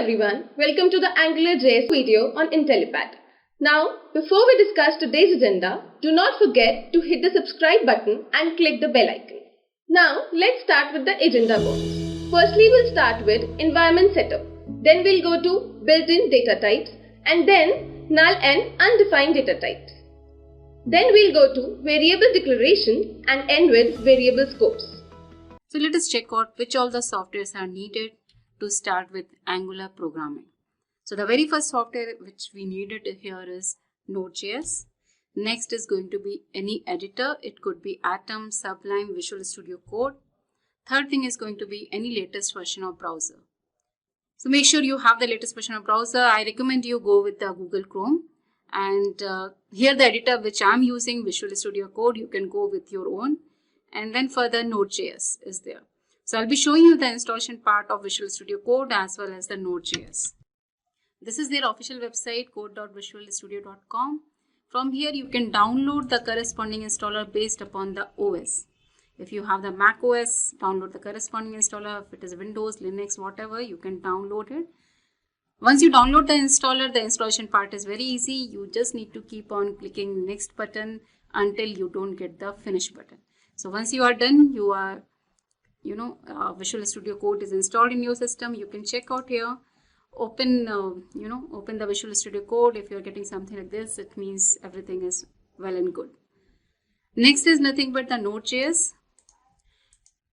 everyone, welcome to the AngularJS video on Intellipaat. Now, before we discuss today's agenda, do not forget to hit the subscribe button and click the bell icon. Now, let's start with the agenda points. Firstly, we'll start with environment setup. Then we'll go to built-in data types and then null and undefined data types. Then we'll go to variable declaration and end with variable scopes. So let us check out which all the softwares are needed to start with Angular programming. So the very first software which we needed here is Node.js. Next is going to be any editor. It could be Atom, Sublime, Visual Studio Code. Third thing is going to be any latest version of browser. So make sure you have the latest version of browser. I recommend you go with the Google Chrome. And here the editor which I'm using, Visual Studio Code, you can go with your own. And then further Node.js is there. So I'll be showing you the installation part of Visual Studio Code as well as the Node.js. This is their official website, code.visualstudio.com. From here you can download the corresponding installer based upon the OS. If you have the Mac OS, download the corresponding installer. If it is Windows, Linux, whatever, you can download it. Once you download the installer, the installation part is very easy. You just need to keep on clicking next button until you don't get the finish button. So once you are done, you are Visual Studio Code is installed in your system. You can check out here, open the Visual Studio Code. If you're getting something like this, it means everything is well and good. Next is nothing but the Node.js.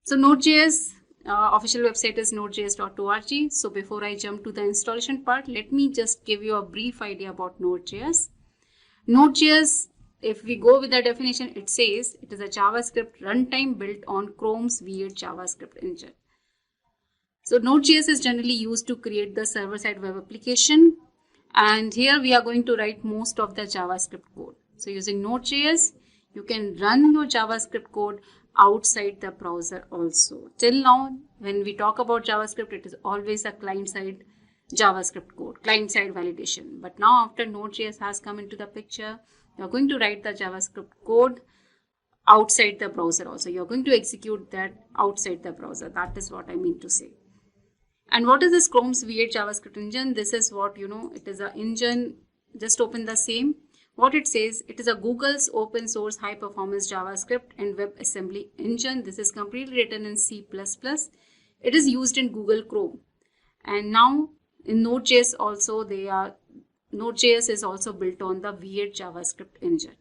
So Node.js official website is nodejs.org. So before I jump to the installation part, let me just give you a brief idea about Node.js. Node.js, if we go with the definition, it says it is a JavaScript runtime built on Chrome's V8 JavaScript engine. So Node.js is generally used to create the server-side web application. And here we are going to write most of the JavaScript code. So using Node.js, you can run your JavaScript code outside the browser also. Till now, when we talk about JavaScript, it is always a client-side JavaScript code, client-side validation. But now after Node.js has come into the picture, you're going to write the JavaScript code outside the browser also. You're going to execute that outside the browser. That is what I mean to say. And what is this Chrome's V8 JavaScript engine? This is what, it is an engine. Just open the same. What it says, it is a Google's open source high performance JavaScript and web assembly engine. This is completely written in C++. It is used in Google Chrome. And now in Node.js also, Node.js is also built on the V8 JavaScript engine.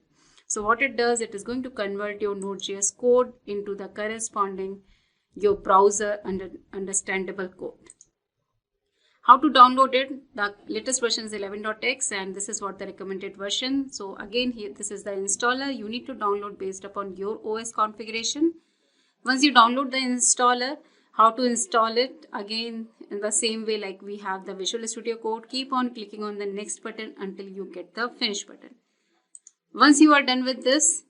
So what it does, it is going to convert your Node.js code into the corresponding your browser understandable code. How to download it? The latest version is 11.x and this is what the recommended version. So again, here this is the installer. You need to download based upon your OS configuration. Once you download the installer, how to install it? Again, in the same way like we have the Visual Studio Code, keep on clicking on the next button until you get the finish button. Once you are done with this,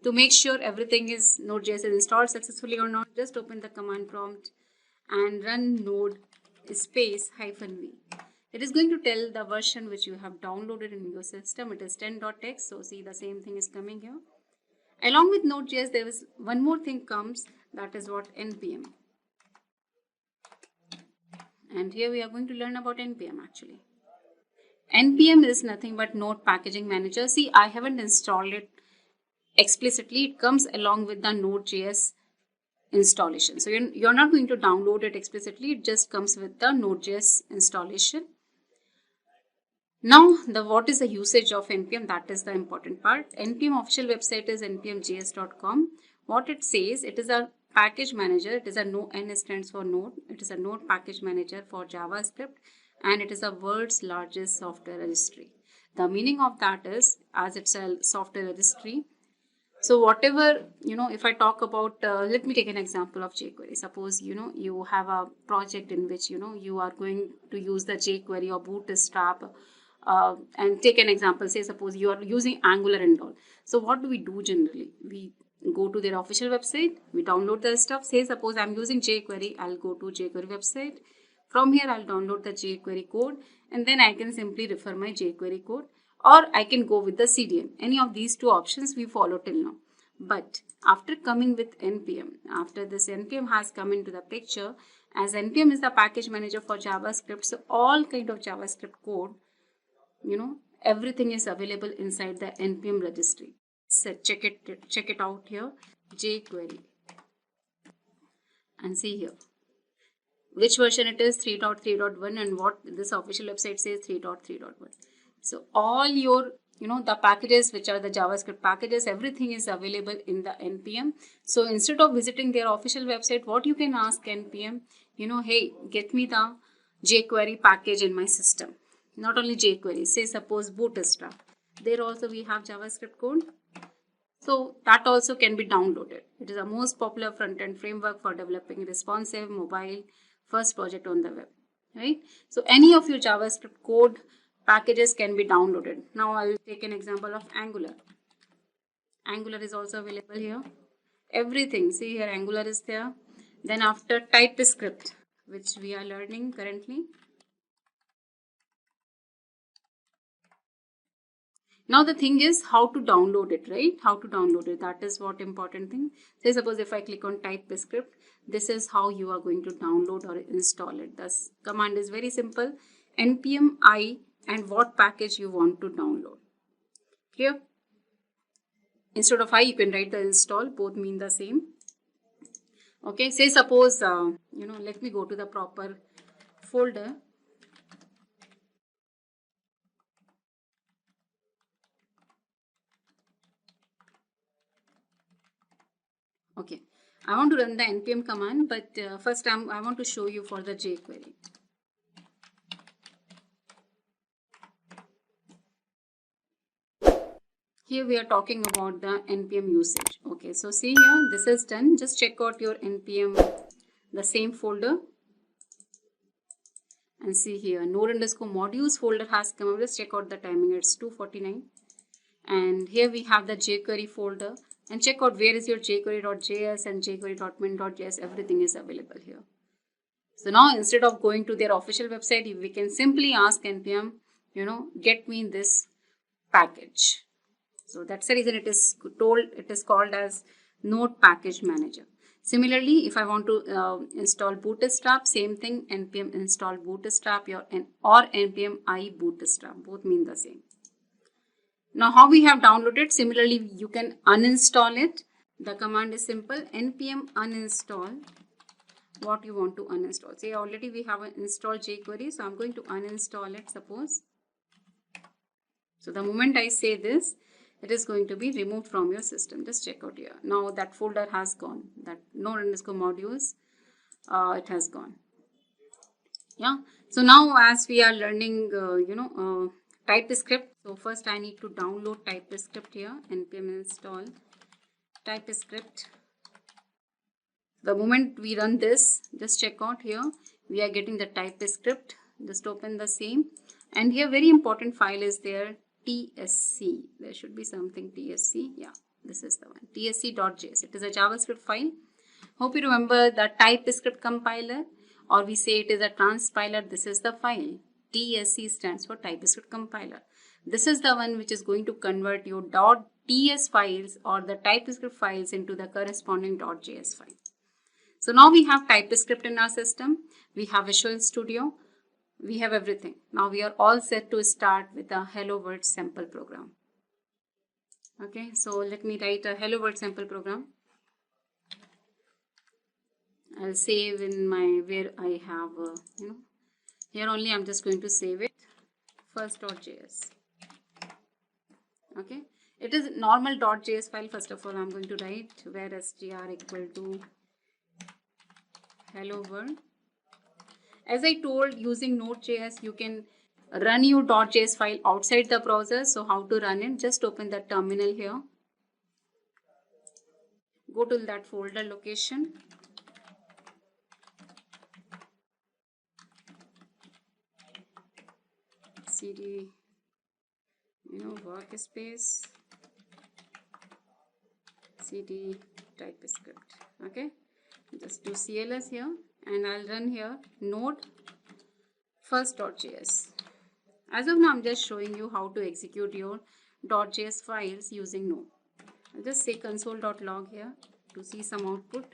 to make sure everything is Node.js is installed successfully or not, just open the command prompt and run node space -v. It is going to tell the version which you have downloaded in your system. It is 10.x. So see, the same thing is coming here. Along with Node.js, there is one more thing comes, that is what npm. And here we are going to learn about npm actually. npm is nothing but Node Packaging Manager. See, I haven't installed it explicitly. It comes along with the Node.js installation. So you're not going to download it explicitly. It just comes with the Node.js installation. Now, what is the usage of npm? That is the important part. npm official website is npmjs.com. What it says, it is a package manager. It is a N stands for Node. It is a Node package manager for JavaScript, and it is the world's largest software registry. The meaning of that is, as it's a software registry, so whatever, if I talk about, let me take an example of jQuery. Suppose, you have a project in which, you are going to use the jQuery or Bootstrap, and take an example, say, suppose you are using Angular and all. So what do we do generally? We go to their official website, we download the stuff. Say, suppose I'm using jQuery, I'll go to jQuery website. From here, I'll download the jQuery code, and then I can simply refer my jQuery code, or I can go with the CDN. Any of these two options we follow till now. But after coming with npm, after this npm has come into the picture, as npm is the package manager for JavaScript, so all kind of JavaScript code, everything is available inside the npm registry. So check it out here, jQuery, and see here which version it is, 3.3.1, and what this official website says, 3.3.1. So all your the packages which are the JavaScript packages, everything is available in the npm. So instead of visiting their official website, what you can ask npm, hey, get me the jQuery package in my system. Not only jQuery, say suppose Bootstrap, there also we have JavaScript code, so that also can be downloaded. It is the most popular front-end framework for developing responsive mobile first project on the web, right? So any of your JavaScript code packages can be downloaded. Now I'll take an example of Angular. Angular is also available here. Everything, see here, Angular is there. Then after TypeScript, which we are learning currently. Now the thing is how to download it, right? How to download it, that is what important thing. Say suppose if I click on TypeScript, this is how you are going to download or install it. This command is very simple, npm I and what package you want to download. Clear? Instead of I, you can write the install, both mean the same. Okay, say suppose, let me go to the proper folder. Okay, I want to run the npm command, but first I want to show you for the jQuery. Here we are talking about the npm usage. Okay, so see here, this is done. Just check out your npm, the same folder, and see here node_modules folder has come up. Just check out the timing, it's 2:49, and here we have the jQuery folder, and check out where is your jQuery.js and jQuery.min.js. everything is available here. So now instead of going to their official website, we can simply ask npm, get me this package. So that's the reason it is called as Node Package Manager. Similarly, if I want to install Bootstrap, same thing, npm install Bootstrap or npm I Bootstrap, both mean the same. Now how we have downloaded, similarly you can uninstall it. The command is simple, npm uninstall what you want to uninstall. Say already we have installed jQuery, so I'm going to uninstall it, suppose. So the moment I say this, it is going to be removed from your system. Just check out here. Now that folder has gone. That node_modules, it has gone. Yeah. So now as we are learning, TypeScript. So first I need to download TypeScript here. npm install TypeScript. The moment we run this, just check out here. We are getting the TypeScript. Just open the same. And here very important file is there. TSC, there should be something TSC, yeah, this is the one, tsc.js. It is a JavaScript file. Hope you remember the TypeScript compiler, or we say it is a transpiler. This is the file. TSC stands for TypeScript compiler. This is the one which is going to convert your .ts files or the TypeScript files into the corresponding .js file. So now we have TypeScript in our system. We have Visual Studio. We have everything. Now we are all set to start with a Hello World sample program. Okay, so let me write a Hello World sample program. I'll save in my, where I have, here only I'm just going to save it, first.js. Okay, it is normal.js file. First of all, I'm going to write where str equal to hello world. As I told, using Node.js, you can run your .js file outside the browser. So how to run it? Just open the terminal here. Go to that folder location. cd, workspace, cd TypeScript. Okay. Just do CLS here. And I'll run here node first.js. As of now, I'm just showing you how to execute your .js files using Node. I'll just say console.log here to see some output.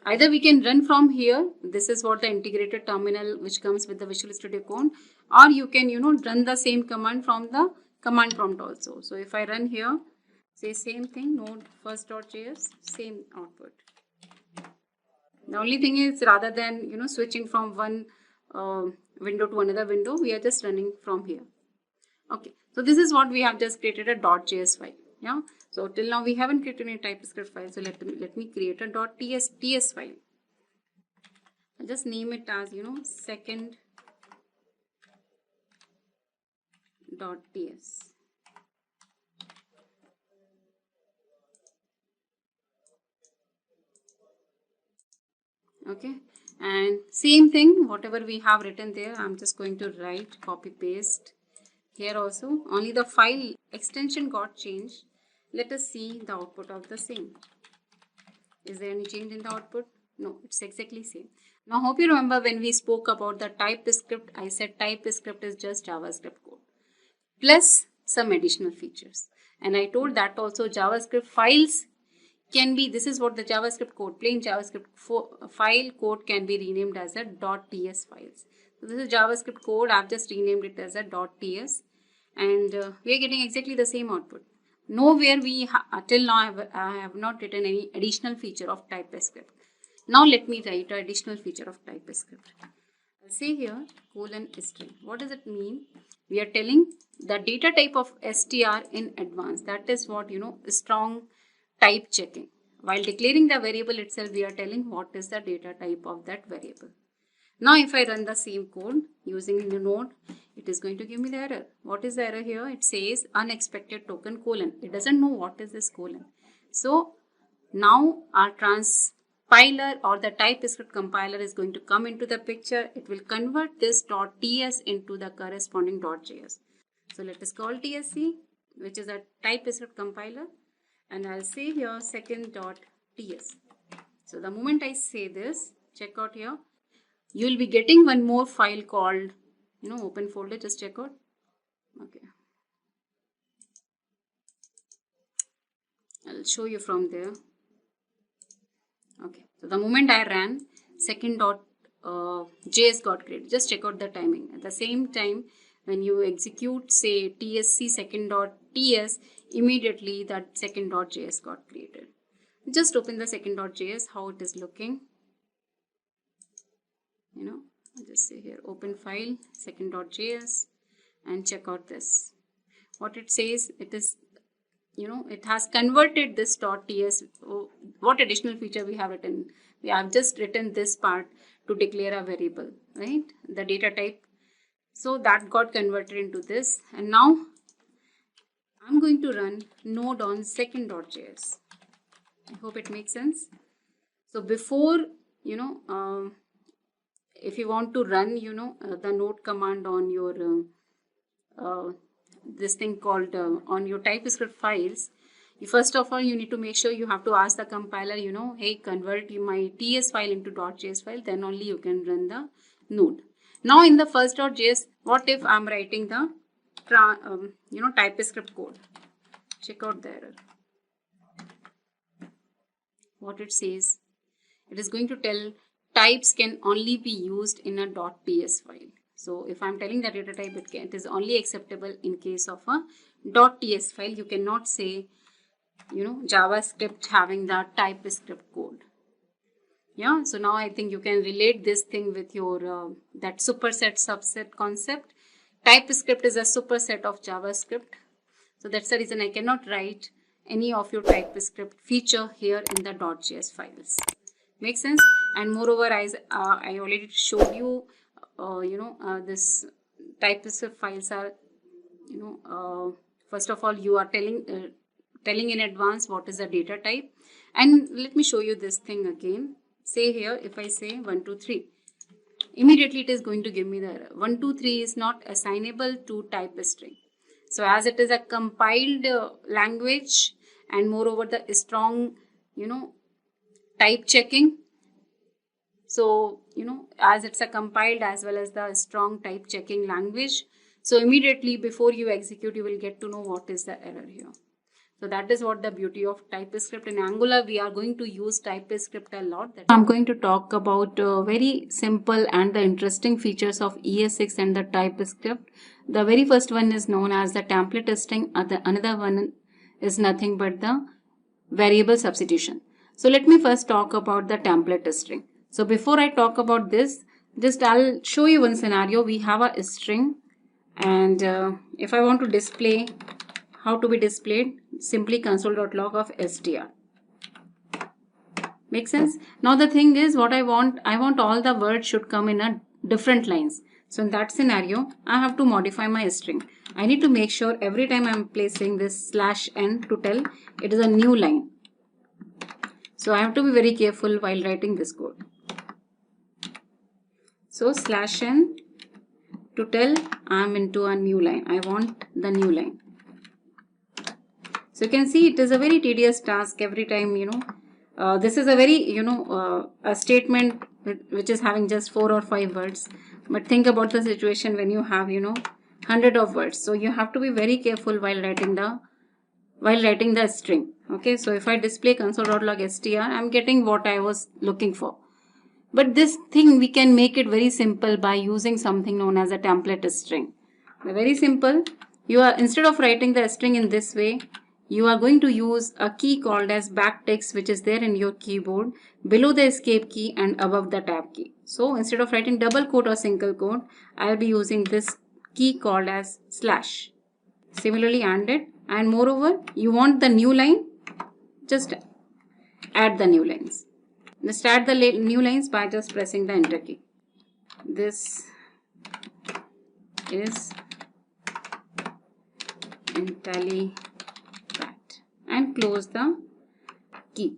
Either we can run from here. This is what the integrated terminal which comes with the Visual Studio Code, or you can run the same command from the command prompt also. So if I run here, say same thing, node first.js, same output. The only thing is, rather than switching from one window to another window, we are just running from here. Okay, so this is what we have just created, a .js file. Yeah, so till now we haven't created any TypeScript file. So let me create a .ts file. I'll just name it as second.ts. Okay, and same thing, whatever we have written there, I'm just going to write, copy paste here also. Only the file extension got changed. Let us see the output of the same. Is there any change in the output? No, it's exactly same. Now hope you remember when we spoke about the TypeScript, I said TypeScript is just JavaScript code plus some additional features, and I told that also JavaScript files can be, this is what the JavaScript code, plain JavaScript file code can be renamed as a .ts files. So this is JavaScript code, I've just renamed it as a .ts, and we are getting exactly the same output. Nowhere we till now I have not written any additional feature of TypeScript. Now let me write an additional feature of TypeScript. I'll say here :string. What does it mean? We are telling the data type of str in advance. That is what strong type checking. While declaring the variable itself, we are telling what is the data type of that variable. Now if I run the same code using the node, it is going to give me the error. What is the error here? It says unexpected token : it doesn't know what is this colon. So now our transpiler or the TypeScript compiler is going to come into the picture. It will convert this .ts into the corresponding .js. So let us call tsc, which is a TypeScript compiler, and I'll say here second.ts. So the moment I say this, check out here, you will be getting one more file called open folder. Just check out. Okay, I'll show you from there. Okay, so the moment I ran, second.js got created. Just check out the timing. At the same time, when you execute say tsc second.ts, immediately that second.js got created. Just open the second.js, how it is looking. I'll just say here open file second.js and check out this. What it says, it is it has converted this .ts. What additional feature we have written? We have just written this part to declare a variable, right? The data type. So that got converted into this, and now I'm going to run node on second.js. I hope it makes sense. So before if you want to run the node command on your this thing called on your TypeScript files, first of all you need to make sure you have to ask the compiler hey, convert my ts file into .js file, then only you can run the node. Now in the first.js, what if I'm writing the TypeScript code? Check out the error. What it says, it is going to tell types can only be used in a .ts file. So if I'm telling the data type, it is only acceptable in case of a .ts file. You cannot say JavaScript having the TypeScript code. Yeah, so now I think you can relate this thing with your that superset subset concept. TypeScript is a superset of JavaScript. So that's the reason I cannot write any of your TypeScript feature here in the .js files. Make sense? And moreover, I already showed you, this TypeScript files are, first of all, you are telling in advance what is the data type. And let me show you this thing again. Say here, if I say 1, 2, 3, immediately it is going to give me the error. 1, 2, 3 is not assignable to type string. So as it is a compiled language, and moreover the strong, type checking, So, as it's a compiled as well as the strong type checking language, so immediately before you execute, you will get to know what is the error here. So that is what the beauty of TypeScript. In Angular, we are going to use TypeScript a lot. I'm going to talk about very simple and the interesting features of ES6 and the TypeScript. The very first one is known as the template string. Another one is nothing but the variable substitution. So let me first talk about the template string. So before I talk about this, just I'll show you one scenario. We have a string, and if I want to display how to be displayed, simply console.log of str. Make sense? Now the thing is, what I want all the words should come in a different lines. So in that scenario, I have to modify my string. I need to make sure every time I'm placing this /n to tell it is a new line. So I have to be very careful while writing this code. So /n to tell I'm into a new line. I want the new line. So you can see it is a very tedious task every time, this is a very, a statement which is having just 4 or 5 words. But think about the situation when you have, 100 of words. So you have to be very careful while writing the string. Okay, so if I display console.log str, I'm getting what I was looking for. But this thing, we can make it very simple by using something known as a template string. Very simple. Instead of writing the string in this way, you are going to use a key called as backticks, which is there in your keyboard below the escape key and above the tab key. So instead of writing double quote or single quote, I will be using this key called as /. Similarly AND, and moreover, you want the new line, just add the new lines. Just add the new lines by just pressing the enter key. This is Intellipaat, and close the key.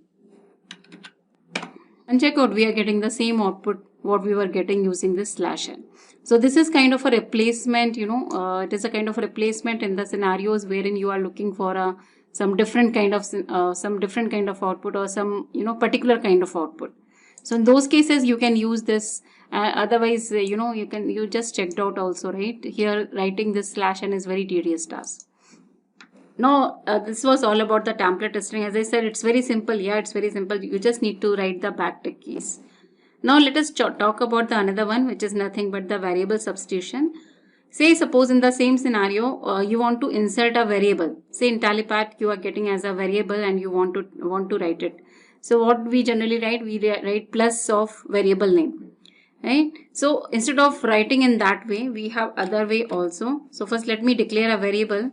And check out, we are getting the same output what we were getting using this /n. So this is kind of a replacement, it is a kind of a replacement in the scenarios wherein you are looking for some different kind of output, or some particular kind of output. So in those cases you can use this. Otherwise, you just checked out also, right? Here writing this /n is very tedious task. Now, this was all about the template string. As I said, it's very simple. Yeah, it's very simple. You just need to write the backtick keys. Now, let us talk about the another one, which is nothing but the variable substitution. Say, suppose in the same scenario, you want to insert a variable. Say in Intellipaat, you are getting as a variable and you want to write it. So what we generally write, we write plus of variable name. Right? So instead of writing in that way, we have other way also. So first, let me declare a variable.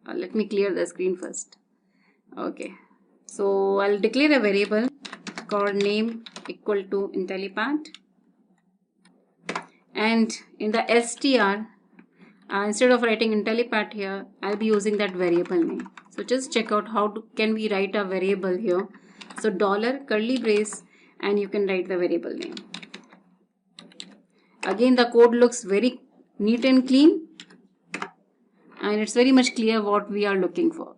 Let me clear the screen first. Okay, so I'll declare a variable called name equal to Intellipaat, and in the str, instead of writing Intellipaat here, I'll be using that variable name. So just check out can we write a variable here. So $ curly brace, and you can write the variable name. Again, the code looks very neat and clean, and it's very much clear what we are looking for.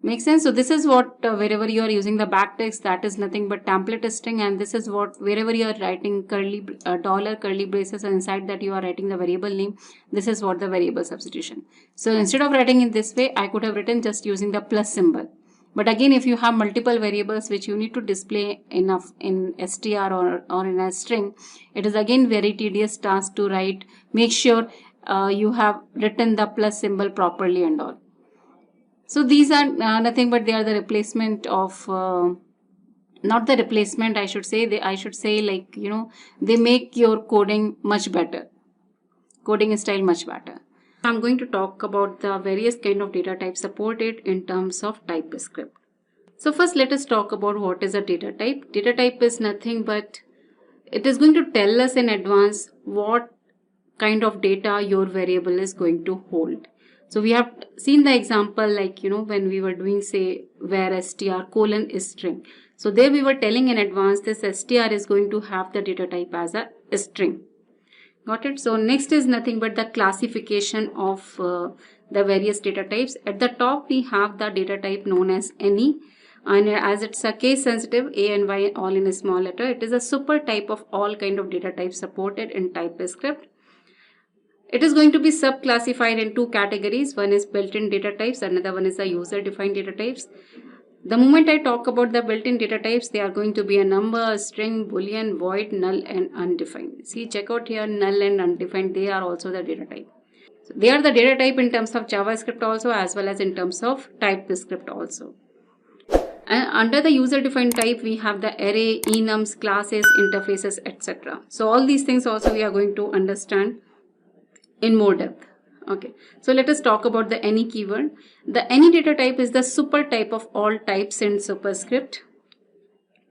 Makes sense? So this is what wherever you are using the backticks, that is nothing but template string, and this is what wherever you are writing $ curly braces, and inside that you are writing the variable name, this is what the variable substitution. So instead of writing in this way, I could have written just using the plus symbol. But again, if you have multiple variables which you need to display in str or in a string, it is again very tedious task to write. Make sure you have written the plus symbol properly and all. So these are nothing but they are the replacement of, not the replacement, I should say, like, they make your coding much better, coding style much better. I'm going to talk about the various kind of data types supported in terms of TypeScript. So first let us talk about what is a data type. Data type is nothing but it is going to tell us in advance what kind of data your variable is going to hold. So we have seen the example like, when we were doing say where str : is string. So there we were telling in advance this str is going to have the data type as a string. Got it? So next is nothing but the classification of the various data types. At the top we have the data type known as any. and as it's a case sensitive, A and Y all in a small letter, it is a super type of all kind of data types supported in TypeScript. It is going to be sub-classified in two categories. One is built-in data types, another one is the user-defined data types. The moment I talk about the built-in data types, they are going to be a number, a string, boolean, void, null, and undefined. See, check out here, null and undefined, they are also the data type. So they are the data type in terms of JavaScript also, as well as in terms of TypeScript also. And under the user-defined type, we have the array, enums, classes, interfaces, etc. So all these things also we are going to understand in more depth. Okay, so let us talk about the any keyword. The any data type is the super type of all types in superscript.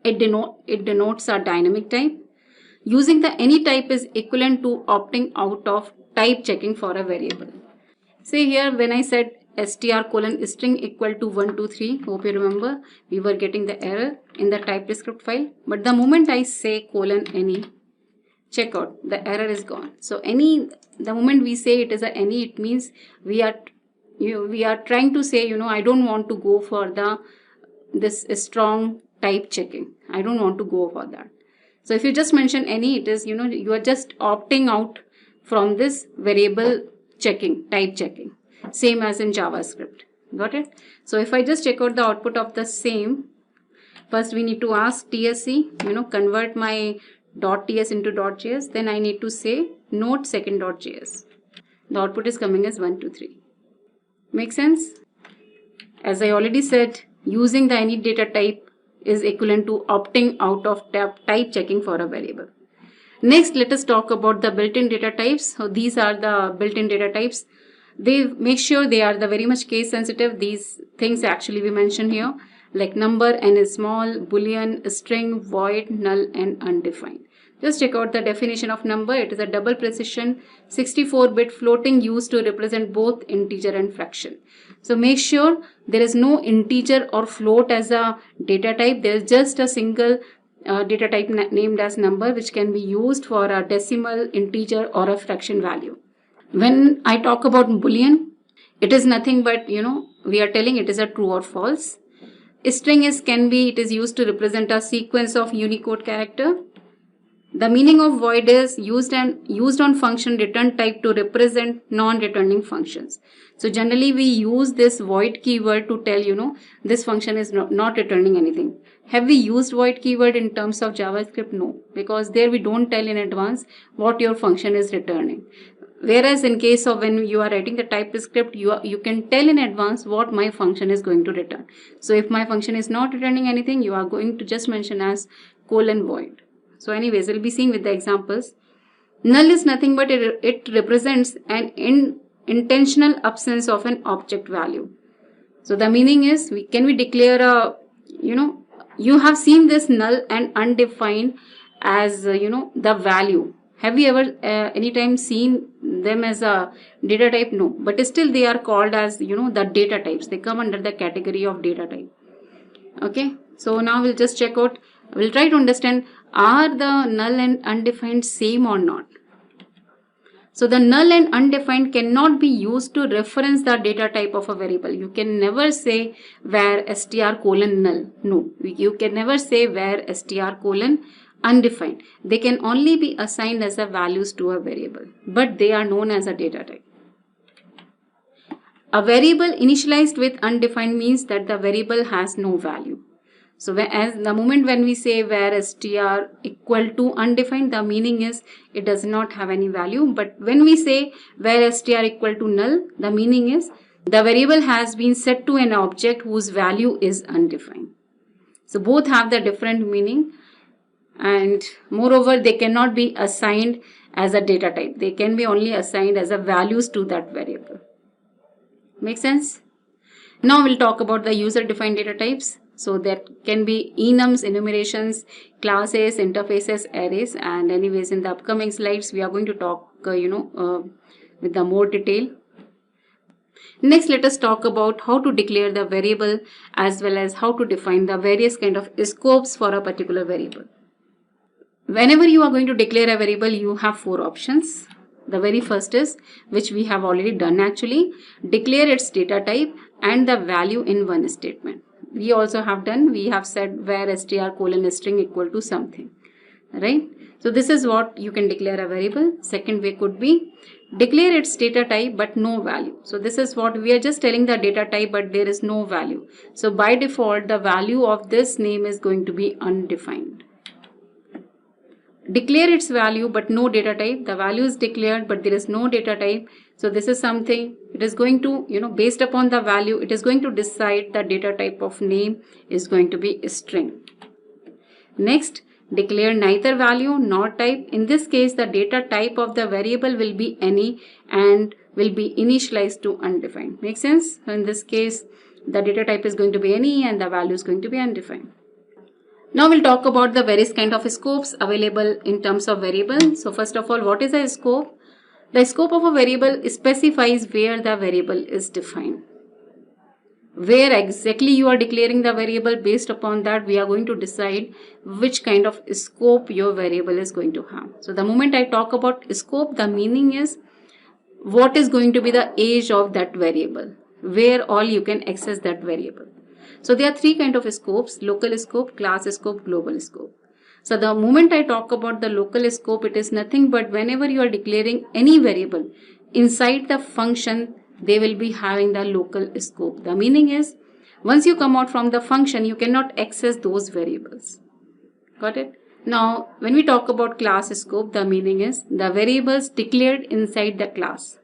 It denotes a dynamic type. Using the any type is equivalent to opting out of type checking for a variable. Say here when I said str:string equal to 123, hope you remember, we were getting the error in the TypeScript file. But the moment I say :any, check out, the error is gone. So the moment we say it is a any, it means we are trying to say, I don't want to go for this strong type checking. I don't want to go for that. So if you just mention any, it is, you are just opting out from this variable checking, type checking. Same as in JavaScript. Got it? So if I just check out the output of the same, first we need to ask TSC, convert my .ts into .js. Then I need to say node second.js. The output is coming as 1, 2, 3. Make sense? As I already said, using the any data type is equivalent to opting out of type checking for a variable. Next, let us talk about the built-in data types. So these are the built-in data types. They make sure they are the very much case sensitive. These things actually we mention here, like number, n is small, boolean, string, void, null, and undefined. Just check out the definition of number. It is a double precision 64-bit floating used to represent both integer and fraction. So make sure there is no integer or float as a data type. There is just a single data type named as number, which can be used for a decimal, integer, or a fraction value. When I talk about boolean, it is nothing but, we are telling it is a true or false. String it is used to represent a sequence of Unicode character. The meaning of void is used on function return type to represent non-returning functions. So generally we use this void keyword to tell, this function is not returning anything. Have we used void keyword in terms of JavaScript? No, because there we don't tell in advance what your function is returning. Whereas in case of when you are writing the TypeScript, you can tell in advance what my function is going to return. So if my function is not returning anything, you are going to just mention as :void. So anyways, we'll be seeing with the examples. Null is nothing but it represents an intentional absence of an object value. So the meaning is, can we declare you have seen this null and undefined as, the value. Have you ever anytime seen them as a data type? No, but still they are called as, the data types. They come under the category of data type. Okay, so now we'll just check out, we'll try to understand, are the null and undefined same or not? So the null and undefined cannot be used to reference the data type of a variable. You can never say where str::null. No, you can never say where str::undefined. They can only be assigned as a values to a variable, but they are known as a data type. A variable initialized with undefined means that the variable has no value. So as the moment when we say where str equal to undefined, the meaning is it does not have any value. But when we say where str equal to null, the meaning is the variable has been set to an object whose value is undefined. So both have the different meaning, and moreover they cannot be assigned as a data type. They can be only assigned as a values to that variable. Make sense? Now we'll talk about the user-defined data types. So that can be enums, enumerations, classes, interfaces, arrays, and anyways in the upcoming slides we are going to talk with the more detail. Next, let us talk about how to declare the variable as well as how to define the various kind of scopes for a particular variable. Whenever you are going to declare a variable, you have 4 options. The very first is, which we have already done actually, declare its data type and the value in one statement. we also have done, we have said where str colon string equal to something, right? So this is what you can declare a variable. Second way could be declare its data type but no value. So this is what we are just telling the data type, but there is no value. So by default, the value of this name is going to be undefined. Declare its value but no data type. The value is declared but there is no data type. So this is something, it is going to, based upon the value, it is going to decide the data type of name is going to be a string. Next, declare neither value nor type. In this case, the data type of the variable will be any and will be initialized to undefined. Make sense? In this case, the data type is going to be any and the value is going to be undefined. Now we'll talk about the various kind of scopes available in terms of variable. So first of all, what is a scope? The scope of a variable specifies where the variable is defined. Where exactly you are declaring the variable, based upon that we are going to decide which kind of scope your variable is going to have. So the moment I talk about scope, the meaning is what is going to be the age of that variable, where all you can access that variable. So there are three kind of scopes: local scope, class scope, global scope. So the moment I talk about the local scope, it is nothing but whenever you are declaring any variable inside the function, they will be having the local scope. The meaning is once you come out from the function, you cannot access those variables. Got it? Now, when we talk about class scope, the meaning is the variables declared inside the class,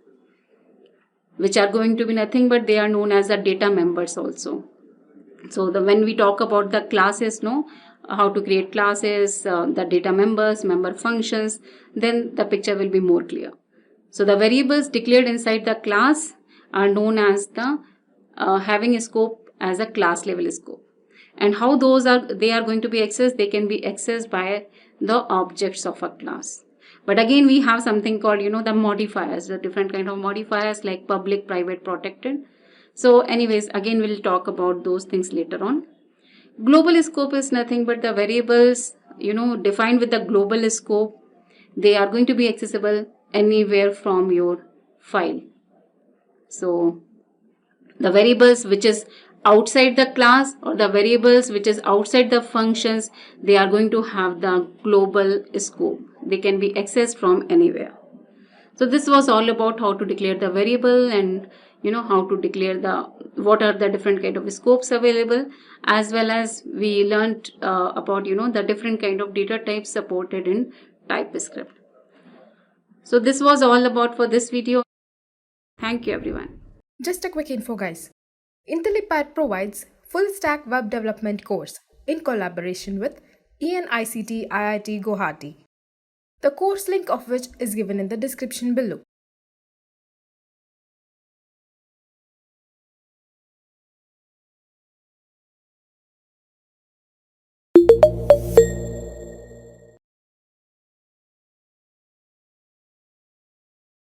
which are going to be nothing but they are known as the data members also. So when we talk about the classes, how to create classes, the data members, member functions, then the picture will be more clear. So the variables declared inside the class are known as the having a scope as a class level scope. And how they are going to be accessed? They can be accessed by the objects of a class. But again, we have something called, the modifiers, the different kind of modifiers like public, private, protected. So anyways, again, we'll talk about those things later on. Global scope is nothing but the variables, defined with the global scope. They are going to be accessible anywhere from your file. So the variables which is outside the class or the variables which is outside the functions, they are going to have the global scope. They can be accessed from anywhere. So this was all about how to declare the variable and how to declare what are the different kind of scopes available, as well as we learned about the different kind of data types supported in TypeScript. So this was all about for this video. Thank you everyone. Just a quick info guys. Intellipaat provides full stack web development course in collaboration with ENICT IIT Guwahati. The course link of which is given in the description below.